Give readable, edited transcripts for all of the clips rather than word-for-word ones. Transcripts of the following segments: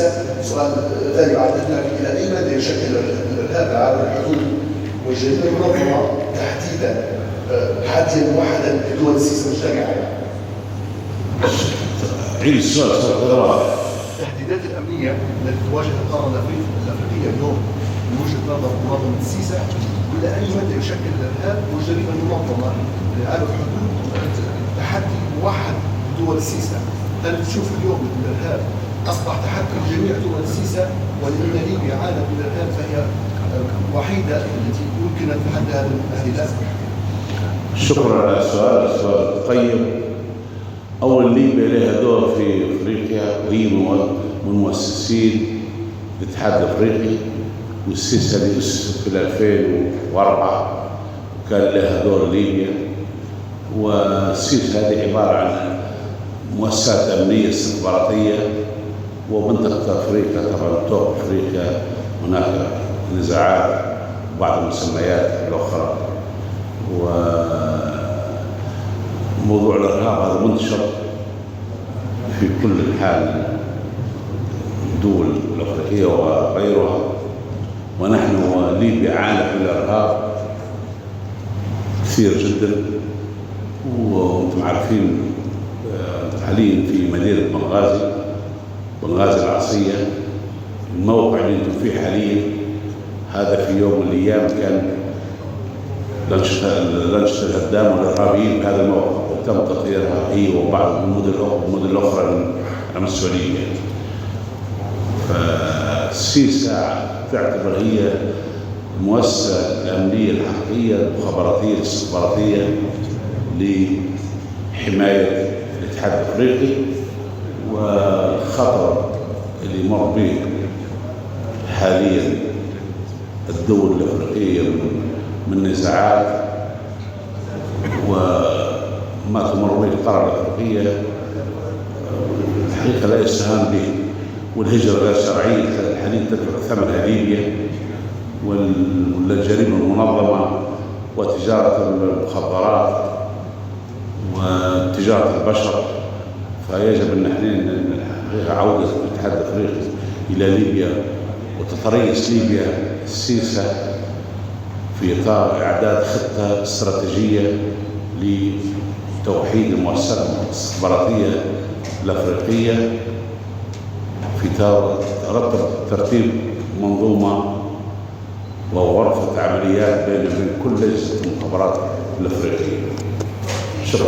السيسا. سؤال ثاني بعد إذنك، إلى أي مدى يشكل الإرهاب على الحدود والجريمة المنظمة تحديدا حاديا موحدا لدول السيسا مجتمعة؟ عيد السؤال. التهديدات الأمنية التي تواجه القارة الأفريقية اليوم من وجهة نظر منظمة السيسا، إلى أي مدى يشكل الإرهاب والجريمة المنظمة على الحدود تحدي موحد لدول السيسا؟ هل تشوف اليوم الإرهاب أصبح تحدي لجميع دول السيسا، ولأن ليبيا عانت من الإرهاب فهي الوحيدة التي يمكن أن تتحدى هذه الأزمة؟ شكرا على السؤال، سؤال طيب. أول ليبيا لها دور في أفريقيا، وهي من مؤسسين الاتحاد الأفريقي، والسيسا اللي أسست في 2004 وكان لها دور ليبيا. والسيسا هذه عبارة عن مؤسسات أمنية استخباراتية، ومنطقة أفريقيا طبعا توق أفريقيا هناك نزاعات وبعض المسميات الأخرى. وموضوع الإرهاب هذا منتشر في كل حال الدول الأفريقية وغيرها، ونحن ليبيا عانت من الإرهاب كثير جدا. وانتم عارفين حاليا في مدينة بنغازي العاصية، الموقع اللي انتم فيه حاليا هذا في يوم من الأيام كان لنشطة الهدام والإرهابيين بهذا الموقع، وتم تطهيرها هي وبعض المدن الأخرى على مستوى ليبيا. فالسيسا تعتبر هي المؤسسة الأمنية الحقيقية المخابراتية الاستخباراتية لحماية الاتحاد الأفريقي، والخطر اللي يمر به حاليا الدول الأفريقية من نزاعات وما تمر به القارة الأفريقية الحقيقة لا يستهان به. والهجرة غير شرعية حاليا تدفع ثمنها ليبيا، والجريمة المنظمة وتجارة المخدرات وتجارة البشر. فيجب أن نحن عودة الاتحاد الأفريقي إلى ليبيا وتتريث ليبيا السيسا في إطار إعداد خطة استراتيجية لتوحيد المؤسسات الاستخباراتية الأفريقية في ترتيب منظومة وغرفة عمليات بين كل أجهزة المخابرات الأفريقية. شكرا.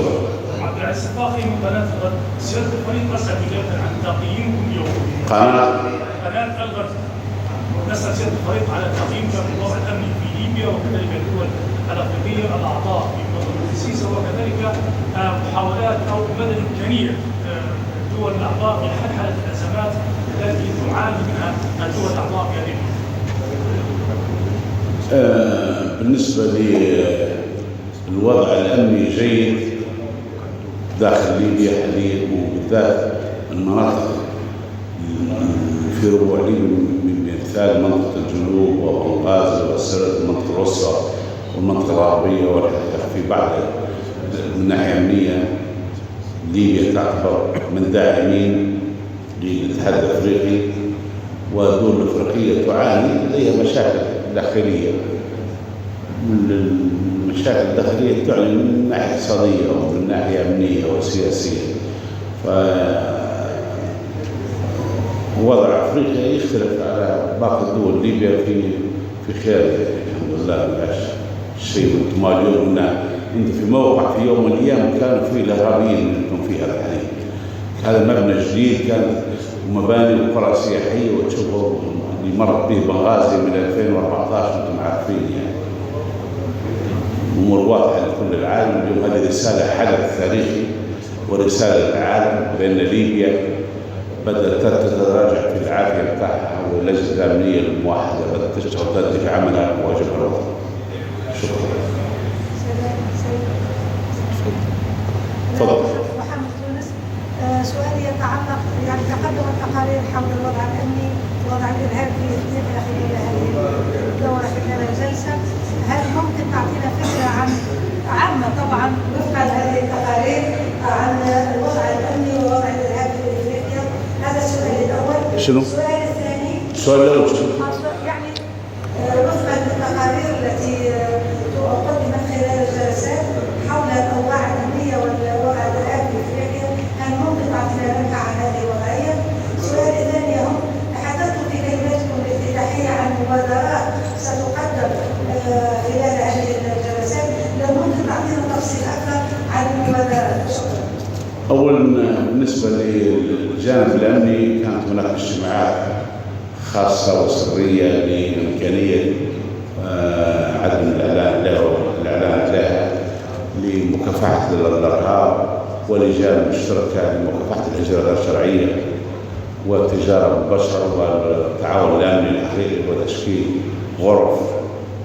عبد العزيز الطاقي من قناة الغد. سيادة الفريق أسأل بداية عن تقييمكم اليوم. قناة الغد. نسأل سيادة الفريق على تقييمكم للوضع الأمني في ليبيا وكذلك الدول الأفريقية الأعضاء في منظمة السيسا، وكذلك محاولات أو مدى إمكانية الدول الأعضاء في حل الأزمات التي تعاني منها الدول الأعضاء في هذه بالنسبة للوضع الأمني جيد داخل ليبيا حاليا، وبالذات المناطق في ربوع ليبيا مثال منطقة الجنوب وبنغازي وسرت المنطقة الوسطى والمنطقة الغربية، والحقيقة في بعض من الناحية الأمنية ليبيا تعتبر من داعمين للاتحاد الأفريقي، والدول الأفريقية تعاني لديها مشاكل داخلية. المشاكل الداخلية تعني من ناحية اقتصادية ومن ناحية أمنية وسياسية. ووضع أفريقيا يختلف على باقي الدول. ليبيا في خير الحمد لله، ما شيء. وانتم اليوم انت في موقع في يوم من الأيام كانوا فيه الإرهابيين اللي انتم فيها الحين. هذا مبنى جديد كان ومباني وقرى سياحية، وتشوفوا اللي مرت به بنغازي من 2014 انتم عارفين يعني. أمور واضحة لكل العالم. اليوم هذه رسالة حدث تاريخي ورسالة للعالم بأن ليبيا بدأت تتراجع في العافية بتاعها، واللجنة الأمنية الموحدة بدأت تشتغل تأدي في عملها وواجبها الوطني. شكرا. تفضل. محمد تونس. سؤالي يتعلق يعني تقدم التقارير حول الوضع الأمني ووضع الإرهاب في ليبيا خلال هذه الدورة خلال الجلسة. هل ممكن تعطينا فكرة عامة طبعا وفقا لهذه التقارير عن الوضع الأمني ووضع الإرهاب في ليبيا؟ هذا السؤال الأول. شنو؟ السؤال الأول يعني وفقا للتقارير التي قدمت خلال الجلسات حول الاوضاع الامنيه والوضع الان في افريقيا، هل ممكن تعطينا نبذه عن هذه الوضعيه؟ السؤال الثاني هم تحدثتم في كلمتكم الافتتاحيه عن مبادرات ستقدم خلال هذه الجلسات، لو ممكن تعطينا تفصيل اكثر عن المبادرات. شكرا. أولا بالنسبة للجانب الأمني كانت هناك اجتماعات خاصة وسرية لإمكانية عدم الإعلان لها لمكافحة الإرهاب ولجان مشتركة لمكافحة الهجرة غير الشرعية والتجارة بالبشر والتعاون الأمني الأخير وتشكيل غرف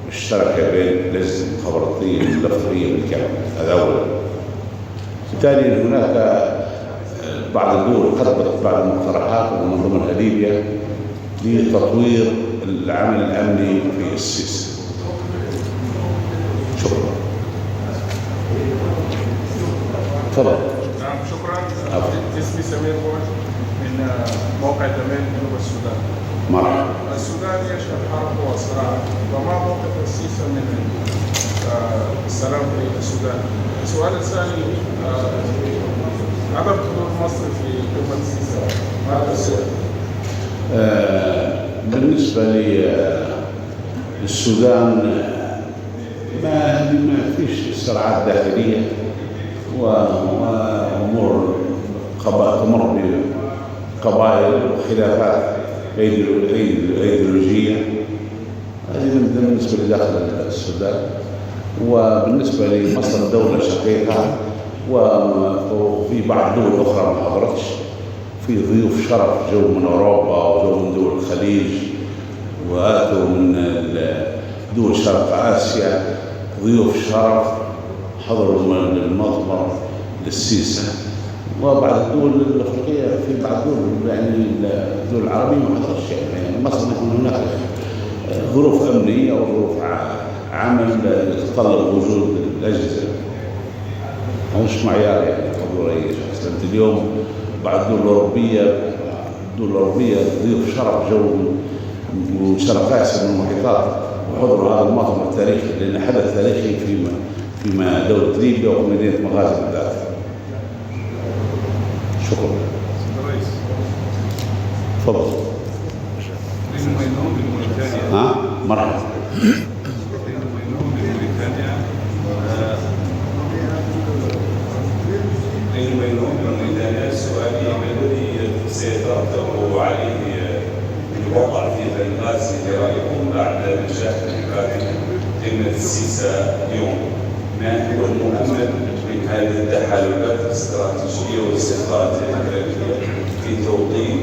مشتركة بين الأجهزة المخابراتية والدفترية بالكامل. هذا أولا. ثانيا هناك بعض الدول قدمت بعض المقترحات ومن ضمنها ليبيا لتطوير العمل الامني في السيسي. شكرا. تفضل. نعم شكرا. اسمي سمير بوش من موقع تمام جنوب السودان. مرحبا. السودان يشهد حرب وصراع، وما موقف السيسي من السلام في السودان؟ السؤال الثاني، عدم حضور مصر في قمة السيسي ماذا سير؟ بالنسبة للسودان ما فيش صراعات داخلية وأمور تمر بقبائل وخلافات أيديولوجية. هذه بالنسبة لداخل السودان. وبالنسبة لمصر دولة شقيقة وفي بعض دول أخرى ما حضرتش، في ضيوف شرف جو من أوروبا وجو من دول الخليج وآتوا من دول شرق آسيا ضيوف شرف حضروا من المؤتمر للسيسي. وبعض الدول الأفريقية في بعض الدول يعني الدول العربية ما حضرتش. يعني مصر هناك ظروف أمنية وظروف عمل يتطلب وجود الأجهزة. مش معيار يعني حضور أي شخص. أنت اليوم بعض الدول الأوروبية ضيوف شرف جو من شرق آسيا من المحيطات وحضروا هذا المؤتمر التاريخي، لأن حدث تاريخي فيما دولة ليبيا ومدينة مغازي بالذات. شكرا. تفضل. مرحبا. سؤالي ما الذي سيترتب عليه الوضع في بنغازي برأيكم بعد نجاح انتخابات قمة السيسي اليوم؟ ما هو المؤمل من هذه التحالفات الاستراتيجية والاستخبارات الأمريكية في توطين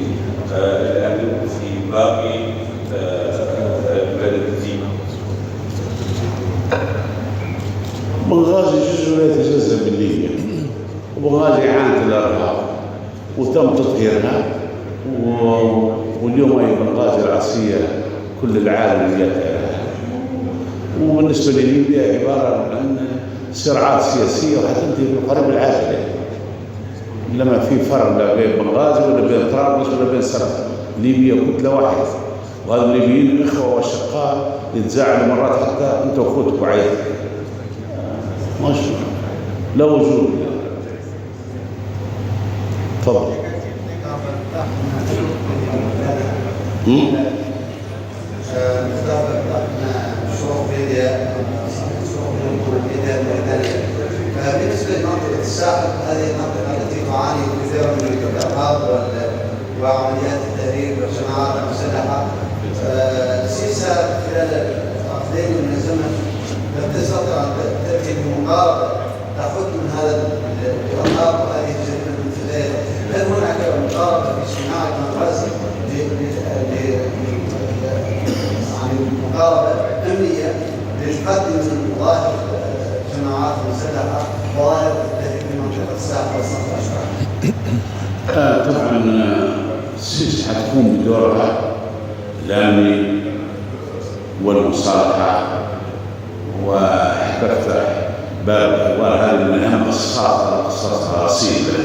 الأمن في باقي البلد ليبيا؟ بنغازي جزء لا يتجزأ من ليبيا، وبنغازي عانت الإرهاب وتم تطهيرها، واليوم هي بنغازي رأسية كل العالم يتابعها. وبالنسبة لليبيا عبارة عن صراعات سياسية وحتنتهي في القريب العاجل. لما في فرق لا بين بنغازي ولا بين طرابلس ولا بين سرطان. ليبيا كتلة واحدة، وهذا الليبيين إخوة وأشقاء يتزاعلوا مرات حتى أنت وأخوتك وعيلتك. ماشي لا وجود. تفضل. بالنسبه لمنطقه الساحل، هذه المنطقه التي تعاني كثيرا من الارهاب وعمليات التهريب والجماعات المسلحه. السيسي خلال عقدين من الزمن لم تستطع ان تاتي بمقاربه تاخذ من هذا الارهاب وهذه الجريمه المنتهيه. هل هناك مقاربه في صناعه بنغازي مقاربه امنيه للحد من ظاهر الجماعات المسلحه وظاهر التهريب في منطقه الساحل والصحراء الشماليه؟ طبعا السيسي حتقوم بدورها الامني والمصالحه وحتفتح باب، وهذه من اهم القصص الرصيده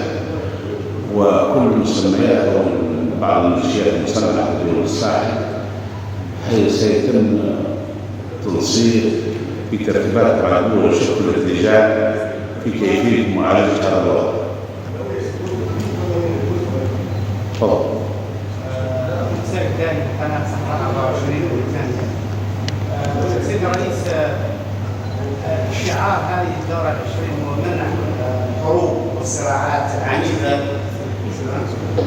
وكل المسميات وبعض الميليشيات المسلحه في دول الساحل سيتم تنسيق في ترتيبات معلومة وشكل اللجان في كيفية معالجة هذا الوضع. تفضل. المساء الثاني قناة صحراء 24 والثانية. سيد الرئيس، شعار هذه الدورة 20 هو منع الحروب والصراعات العنيفة،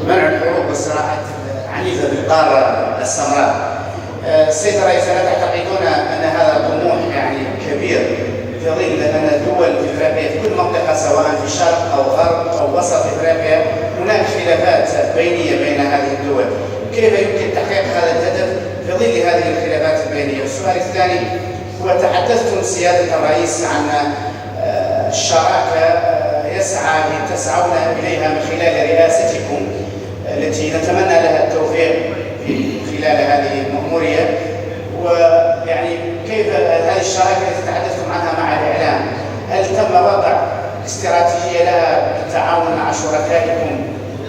منع الحروب والصراعات العنيفة بالقارة السمراء. السيد الرئيس، ألا تعتقدون أن هذا طموح يعني كبير في ظل أن الدول في افريقيا في كل منطقة سواء في الشرق أو غرب أو وسط افريقيا هناك خلافات بينية بين هذه الدول، كيف يمكن تحقيق هذا الهدف في ظل هذه الخلافات البينية؟ والسؤال الثاني هو تحدثتم سيادة الرئيس عن الشراكة تسعون إليها من خلال رئاستكم التي نتمنى لها التوفيق خلال هذه المأمورية، ويعني كيف هذه الشراكة التي تحدثتم عنها مع الإعلام، هل تم وضع استراتيجية لها بالتعاون مع شركائكم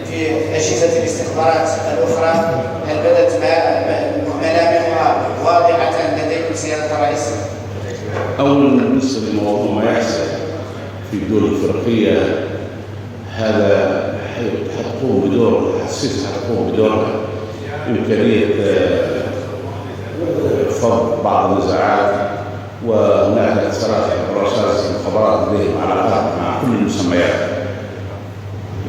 في أجهزة الاستخبارات الأخرى؟ هل بدت ملامحها واضحة لديكم سيادة الرئيس؟ أولا بالنسبة لموضوع ما يحصل في الدول الأفريقية، هذا حتقوم بدور السياسة، حتقوم بدورها إمكانية فض بعض النزاعات، وهناك اتصالات برشاش المخابرات لديهم علاقات مع كل المسميات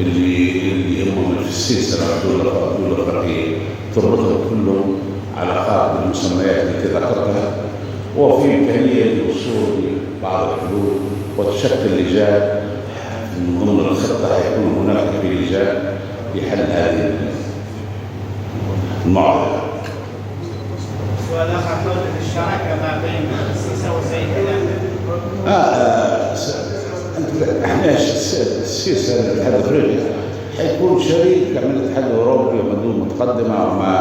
اللي هم في السلسلة الدول الأفريقية، تربطهم كلهم علاقات بالمسميات التي ذكرتها، وفي إمكانية للوصول لبعض الحلول وتشكل لجان من ضمن الخطة. يكون هناك في لجان لحل هذه المعضلة. سؤال آخر حول الشراكة ما بين السيسة والسيد احنا السيسة الاتحاد الافريقي حيكون شريك من الاتحاد الاوروبي ومن دول متقدمه ومع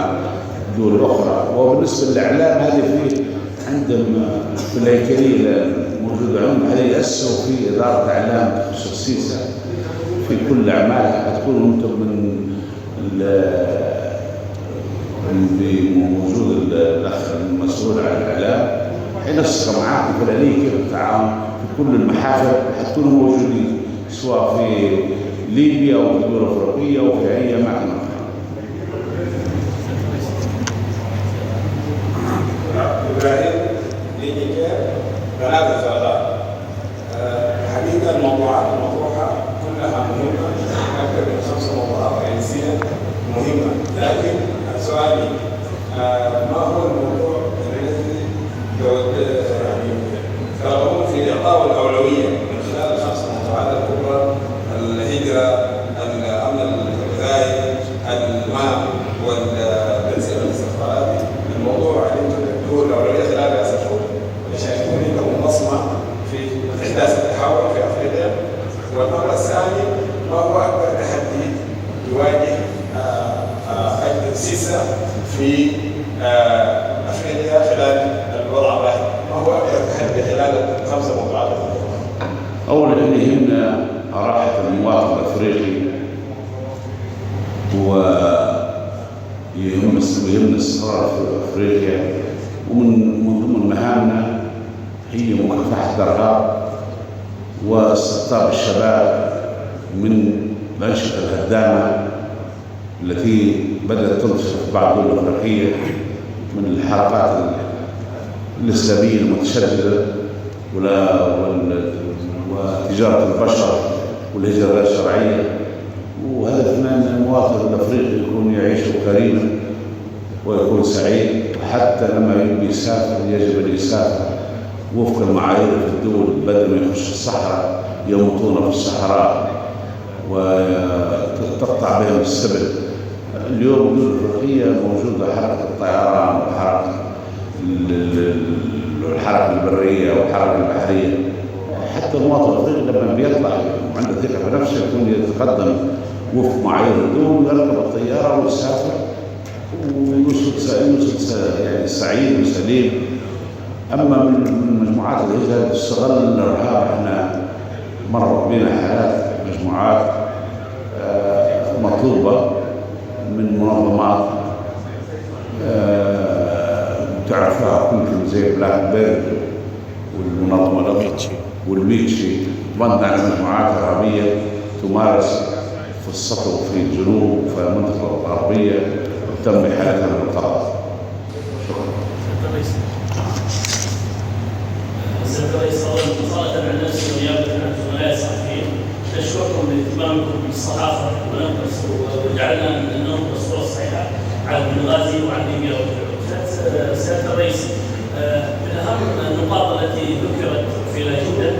دول اخرى. وبالنسبه للاعلام، هذه في عندهم في الهيكليه الموجوده عندهم، هذه يأسسوا في اداره اعلام تخص السيسة في كل اعمالها. هتكون انتم من بوجود الاخ المسؤول عن الاعلام حينسق معاكم في الاليه كيف التعاون في كل المحافل، حتكونوا موجودين سواء في ليبيا او في الدول الافريقيه او في اي مكان. ابراهيم ليجي ثلاثة سؤالات. حقيقة الموضوعات المطروحة كلها مهمة، أكثر من 5 موضوعات رئيسية مهمة، لكن سؤالي ما هو الموضوع الذي ترغبون في إعطاء الأولوية من خلال ال5 موضوعات الكبرى: الهجرة، الأمن الغذائي، الماء، والتنسيق الاستخباراتي. الموضوع اللي انتم تدوا الأولوية خلال رئاستكم شايفون انه بصمة في إحداث التحول في أفريقيا. والأمر الثاني، ما هو أكبر تحدي يواجه السيسة في أفريقيا خلال الوضع الراهن؟ ما هو أكبر تحدي خلال ال5 موضوعات؟ أولا اللي يهمنا راحة المواطن الأفريقي، ويهمنا الاستقرار في أفريقيا، ومن ضمن مهامنا هي مكافحة الإرهاب واستقطاب الشباب من الأنشطة الهدامة التي بدأت تنتشر في بعض الدول الأفريقية من الحركات الإسلامية المتشددة وتجارة البشر والهجرة غير الشرعية. وهدفنا أن المواطن الأفريقي يكون يعيش كريما ويكون سعيد، وحتى لما يبي يسافر يجب أن يسافر وفق المعايير في الدول، بدل ما يخش الصحراء يموتون في الصحراء وتقطع بهم السبل. اليوم الدول الأفريقية موجودة حركة الطيران والحركة البرية والحركة البحرية. حتى المواطن الأفريقي لما بيطلع وعنده ثقة في نفسه يكون يتقدم وفق معايير الدول، يركب الطيارة ويسافر ويوصل يعني سعيد وسليم. أما من مجموعات الهجرة تستغل الإرهاب. احنا مر بنا حالات مجموعات مطلوبة من منظمات تعرفها كنت زي بلاك بيرد والمنظمة والميتشي تبنى على مجموعات عربية تمارس في السطو في الجنوب وفي المنطقة الغربية وتم إحالتها بالقرار. سيادة الرئيس مقالة عن نفسي ونيابة عن زملاء الصحفيين نشكركم باهتمامكم بالصحافة وجعلنا ننقل الصورة الصحيحة عن بنغازي وعن ليبيا والحدود. سيادة الرئيس من أهم النقاط التي ذكرت في الأجندة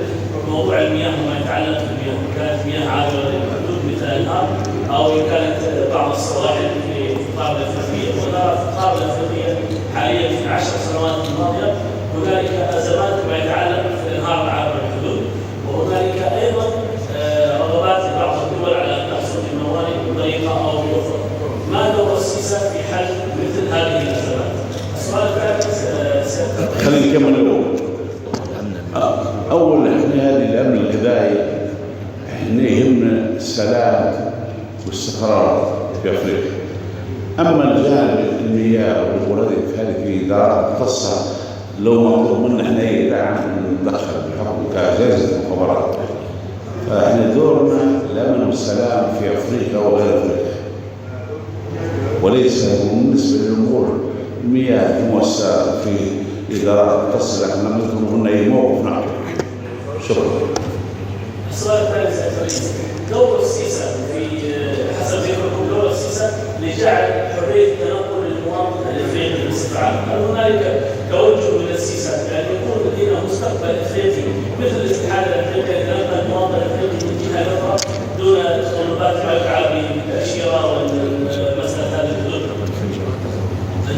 موضوع المياه وما يتعلق بالمياه، كانت مياه عابرة للحدود مثل الأنهار أو كانت بعض السواحل في القارة الأفريقية. ونرى في القارة الأفريقية حاليا في 10 سنوات الماضية هنالك أزمات ما يتعلق في الأنهار العابرة للحدود، وهنالك أيضا رغبات لبعض الدول على أن تحصل الموانئ بطريقة أو بأخرى. ما دور السيسة في حل مثل هذه الأزمات؟ السؤال الثالث خلينا نكمل الأول. أول إحنا هذه الأمن الغذائي إحنا يهمنا السلام والاستقرار في أفريقيا. أما الجانب المياه والوردي في هذه إدارات مختصة لو مطلوب منا إحنا يدعم ندخل بحكم كأجهزة المخابرات. فإحنا دورنا الأمن والسلام في أفريقيا وغير أفريقيا، وليس بالنسبة للأمور المياه المؤسسة في إدارات مختصة احنا نطلب منا أي موقف نعطيه. شكرا. السؤال الثالث سيادة الرئيس، دور السيسة في حسب ذكركم دور السيسة لجعل حرية التنقل للمواطن الافريقي بالاستفعال، هل هنالك توجه من السيسة بأن يكون لدينا مستقبل افريقي مثل الاتحاد الافريقي لنقل المواطن الافريقي من جهة أخرى دون تطلبات ما يفعل بالتأشيرة والمسألة هذه الحدود؟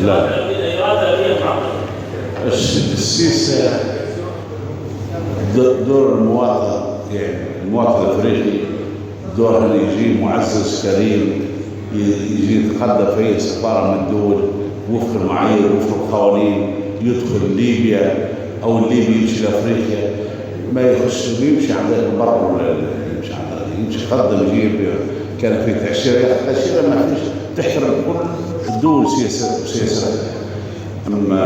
لا. الإرادة الأمنية معقدة. السيسة دور المواطن، يعني المواطن الافريقي دور انه يجي معزز كريم يجي يتقدم في اي سفاره من الدول وفق المعايير وفق القوانين، يدخل ليبيا او الليبي يمشي لافريقيا، ما يخش يمشي عند البر ولا يمشي عند يمشي يقدم يجيب كان في تاشيره ياخذ تاشيره ما فيش تحترم كل الدول سياسه. اما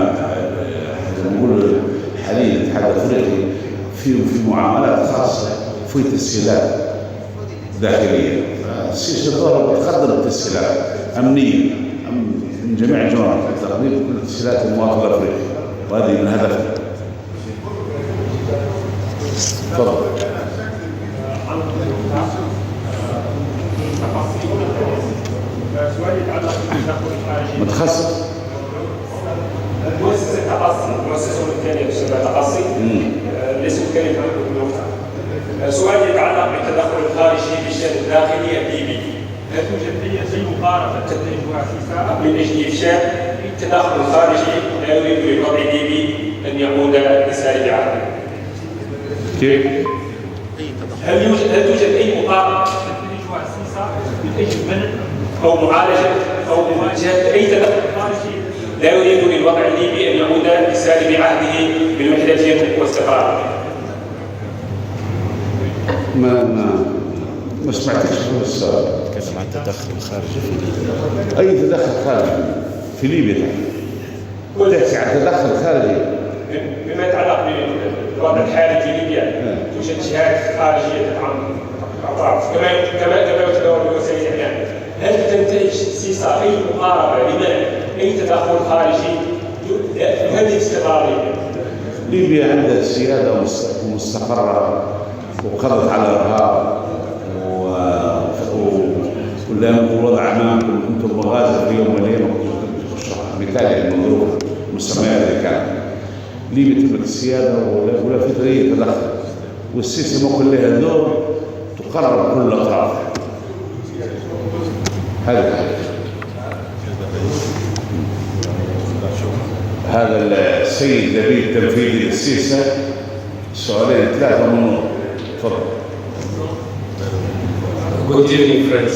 نقول حاليا الاتحاد الافريقي في معاملات خاصه في تسهيلات داخليه. السيسي دوره بتقدم التسهيلات امنيه من جميع الجوانب تقديم كل تسهيلات المواطن الافريقي، وهذه من هدفها. تفضل. سؤالي يتعلق بالتدخل الخارجي. متخصص. مؤسسة تقصي، مؤسسة ممتلئة بشبه تقصي، ليس متكلم عن النقطة. سؤالي يتعلق بالتدخل الخارجي بالشأن الداخلي الليبي. هل توجد أي مقاربة تتجهها السيسة؟ من أجل إفشاء التدخل الخارجي لا يريد للوضع الليبي أن يعود لسالب عهده. كيف؟ هل توجد أي مقاربة تتجهها السيسة من أجل منع أو معالجة أو مواجهة أي تدخل خارجي لا يريد للوضع الليبي أن يعود لسالب عهده بالوحدة واستقرار؟ ما سمعتش السؤال. تكلم عن التدخل الخارجي في ليبيا. أي تدخل خارجي في ليبيا؟ تحكي عن تدخل خارجي بما يتعلق بالوضع الحالي في ليبيا. توجد جهات خارجية تدعم الأطراف كما يتداول بوسائل الإعلام. هل تنتهج السيسة أي مقاربة لمنع أي تدخل خارجي يهدد استقرار ليبيا عندها سيادة مستقرة وقضت على الإرهاب والوضع أمامكم أنتم مغازل في يوم وليلة مثالي المظروف المسميات اللي كانت ليبيا تملك السيادة ولا في طريقة تدخل، والسيسي ممكن لها دور تقرر كل الأطراف. هذا السيد نبيل التنفيذي للسيسة. سؤالين 3 من نور. تفضل. Good evening, friends.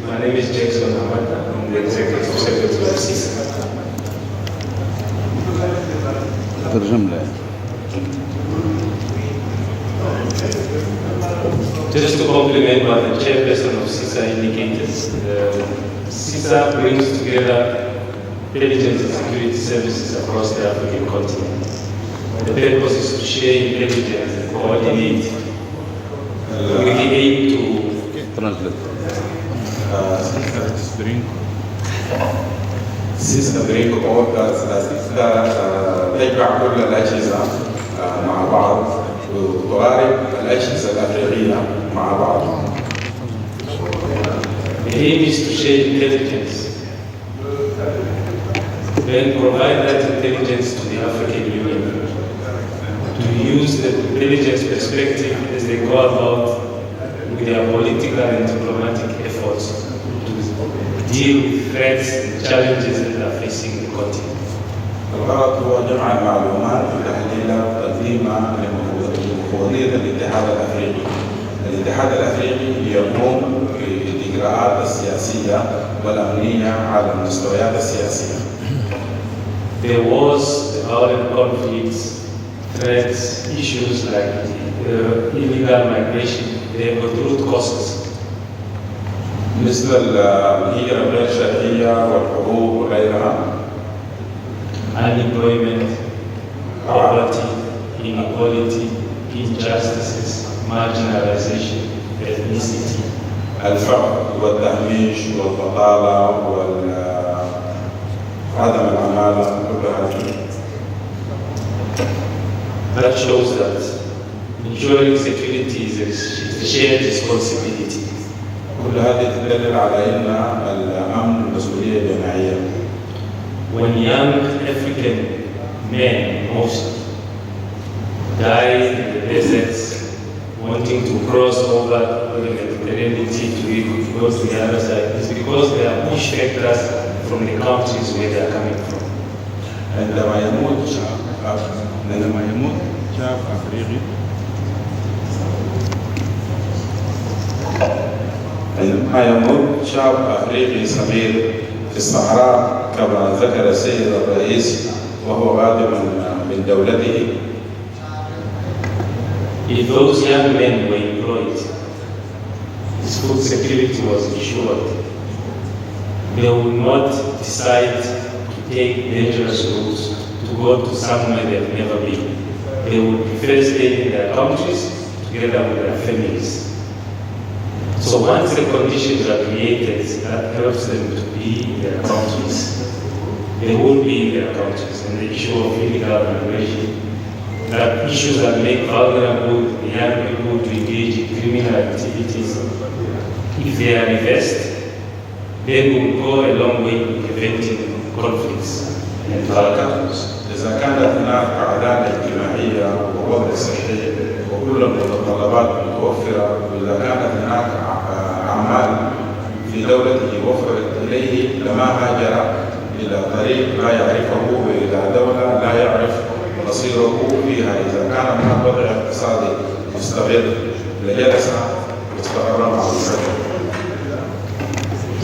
My name is James Mohammed. I'm the Executive Secretary of CISA. ترجم له. Just to compliment what the chairperson of CISA indicated, CISA brings together intelligence and security services across the African continent. The purpose is to share intelligence and coordinate with the aim to سيستم بريك تجمع كل الأجهزة مع بعض وتقارب الأجهزة الأفريقية مع بعض. The aim is to share intelligence, then provide that intelligence to the African Union to use the intelligence perspective as they go about with their political and diplomatic efforts to deal with threats and challenges that are facing the continent. الغرض هو جمع المعلومات وتحليلها وتقديمها لمفوضية الاتحاد الأفريقي. الاتحاد الأفريقي يقوم بالإجراءات السياسية والأمنية على المستويات السياسية. There was the violent conflicts, threats, issues like illegal migration. They were root causes. مثل الهجرة غير شرعية والحروب وغيرها. Unemployment, poverty, inequality, injustices, marginalization, ethnicity. الفقر والتهميش والبطالة وعدم العمالة كلها. That shows that ensuring security is a shared responsibility. كل هذه تدل على أن الأمن مسؤولية جماعية. When young African men mostly die in the deserts wanting to cross over the Mediterranean to go to the other side, it's because they are push factors from the countries where they are coming from. عندما يموت شعب أفريقي عندما يموت شعب أفريقي صغير في الصحراء كما ذكر السيد الرئيس وهو غادر من دولته. If those young men were employed, his food security was ensured. They would not decide to take dangerous routes to go to somewhere they've never been. They would prefer staying in their countries together with their families. So once the conditions are created that helps them to be in their countries, they will be in their countries. And the issue of illegal migration, that issues that make vulnerable young people to engage in criminal activities, if they are reversed, they will go a long way in preventing conflicts and violence. إذا كانت هناك عدالة اجتماعية ووضع صحي وكل المتطلبات متوفرة، وإذا كانت هناك أعمال في دولته وفرت إليه لما هاجر إلى طريق لا يعرفه وإلى دولة لا يعرف مصيره فيها. إذا كان هناك وضع اقتصادي مستقر لجلس واستقر مع السلام.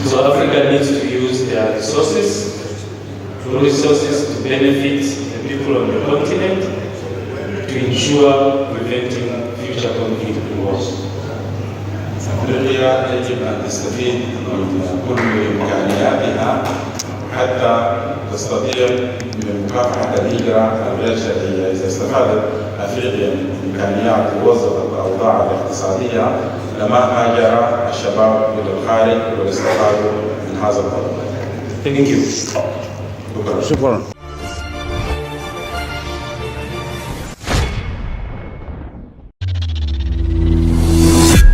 So Africa needs to use their resources to benefit the people on the continent to ensure preventing future conflict and wars. أفريقيا يجب أن تستفيد من كل إمكانياتها حتى تستطيع من مكافحة الهجرة الغير شرعية. إذا استفادت أفريقيا من إمكانيات ووظفت الأوضاع الاقتصادية لما هاجر الشباب إلى الخارج والاستفادوا من هذا الوضع. Thank you. شكرا.